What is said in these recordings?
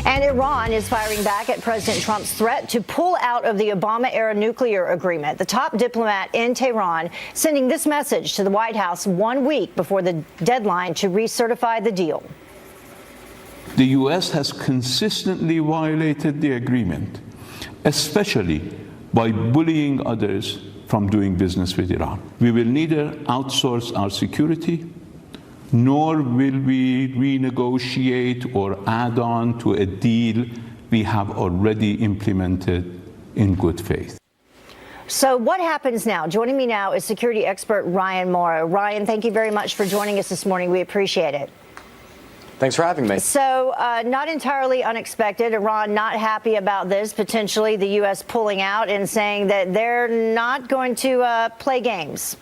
And Iran is firing back at President Trump's threat to pull out of the Obama-era nuclear agreement. The top diplomat in Tehran sending this message to the White House 1 week before the deadline to recertify the deal. The U.S. has consistently violated the agreement, especially by bullying others from doing business with Iran. We will neither outsource our security, nor will we renegotiate or add on to a deal we have already implemented in good faith. So what happens now? Joining me now is security expert Ryan Mauro. Ryan, thank you very much for joining us this morning. We appreciate it. Thanks for having me. So not entirely unexpected. Iran not happy about this, potentially the U.S. pulling out and saying that they're not going to play games.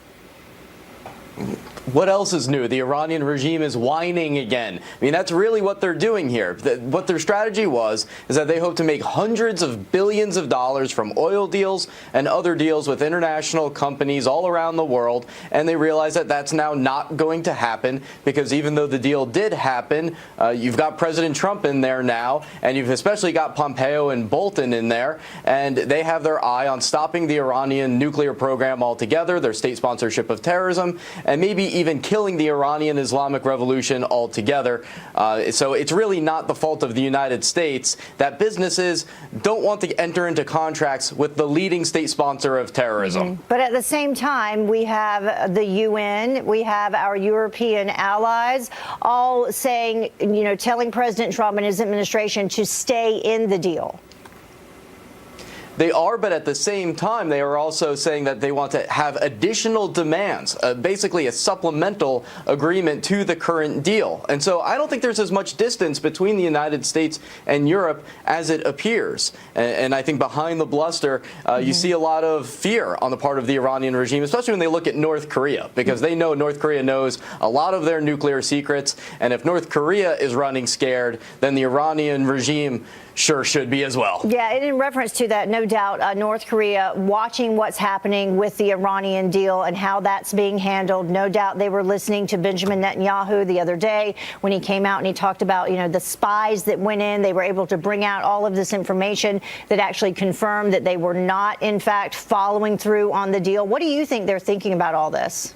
What else is new? The Iranian regime is whining again. I mean, that's really what they're doing here. What their strategy is that they hope to make hundreds of billions of dollars from oil deals and other deals with international companies all around the world. And they realize that that's now not going to happen because even though the deal did happen, you've got President Trump in there now, and you've especially got Pompeo and Bolton in there, and they have their eye on stopping the Iranian nuclear program altogether, their state sponsorship of terrorism, and maybe even killing the Iranian Islamic Revolution altogether. So it's really not the fault of the United States that businesses don't want to enter into contracts with the leading state sponsor of terrorism. But at the same time, we have the UN, we have our European allies all saying, telling President Trump and his administration to stay in the deal. They are, but at the same time, they are also saying that they want to have additional demands, basically a supplemental agreement to the current deal. And so I don't think there's as much distance between the United States and Europe as it appears. And I think behind the bluster, you see a lot of fear on the part of the Iranian regime, especially when they look at North Korea, because they know North Korea knows a lot of their nuclear secrets. And if North Korea is running scared, then the Iranian regime sure should be as well. Yeah, and in reference to that, no doubt, North Korea watching what's happening with the Iranian deal and how that's being handled. No doubt they were listening to Benjamin Netanyahu the other day when he came out and he talked about, the spies that went in. They were able to bring out all of this information that actually confirmed that they were not, in fact, following through on the deal. What do you think they're thinking about all this?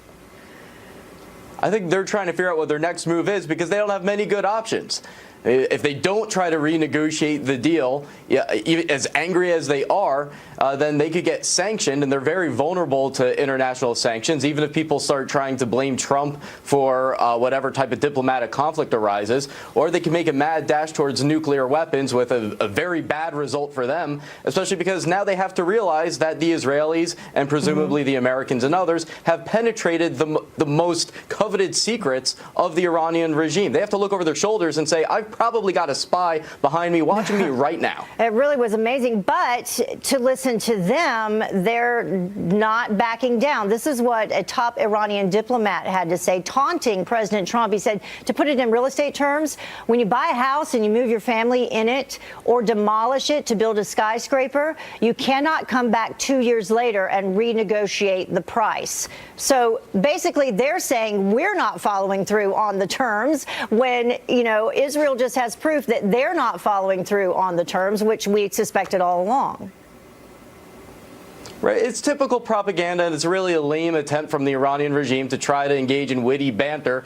I think they're trying to figure out what their next move is because they don't have many good options. If they don't try to renegotiate the deal, even as angry as they are, then they could get sanctioned, and they're very vulnerable to international sanctions, even if people start trying to blame Trump for whatever type of diplomatic conflict arises, or they can make a mad dash towards nuclear weapons with a very bad result for them, especially because now they have to realize that the Israelis and presumably the Americans and others have penetrated the most coveted secrets of the Iranian regime. They have to look over their shoulders and say, I've probably got a spy behind me watching me right now. It really was amazing. But to listen to them, they're not backing down. This is what a top Iranian diplomat had to say, taunting President Trump. He said, to put it in real estate terms, when you buy a house and you move your family in it or demolish it to build a skyscraper, you cannot come back 2 years later and renegotiate the price. So basically, they're saying we're not following through on the terms when, Israel just has proof that they're not following through on the terms, which we suspected all along. Right. It's typical propaganda, and it's really a lame attempt from the Iranian regime to try to engage in witty banter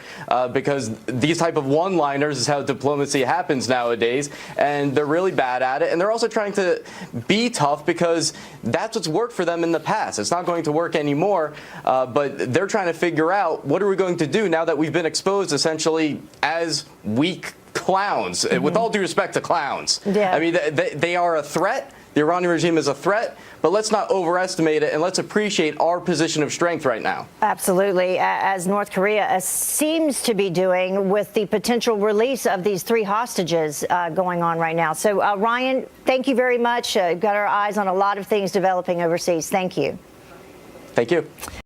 because these type of one-liners is how diplomacy happens nowadays, and they're really bad at it. And they're also trying to be tough because that's what's worked for them in the past. It's not going to work anymore, but they're trying to figure out what are we going to do now that we've been exposed essentially as weak clowns, with all due respect to clowns. Yeah. I mean, they are a threat. The Iranian regime is a threat, but let's not overestimate it, and let's appreciate our position of strength right now. Absolutely, as North Korea seems to be doing with the potential release of these 3 hostages going on right now. So, Ryan, thank you very much. Got our eyes on a lot of things developing overseas. Thank you. Thank you.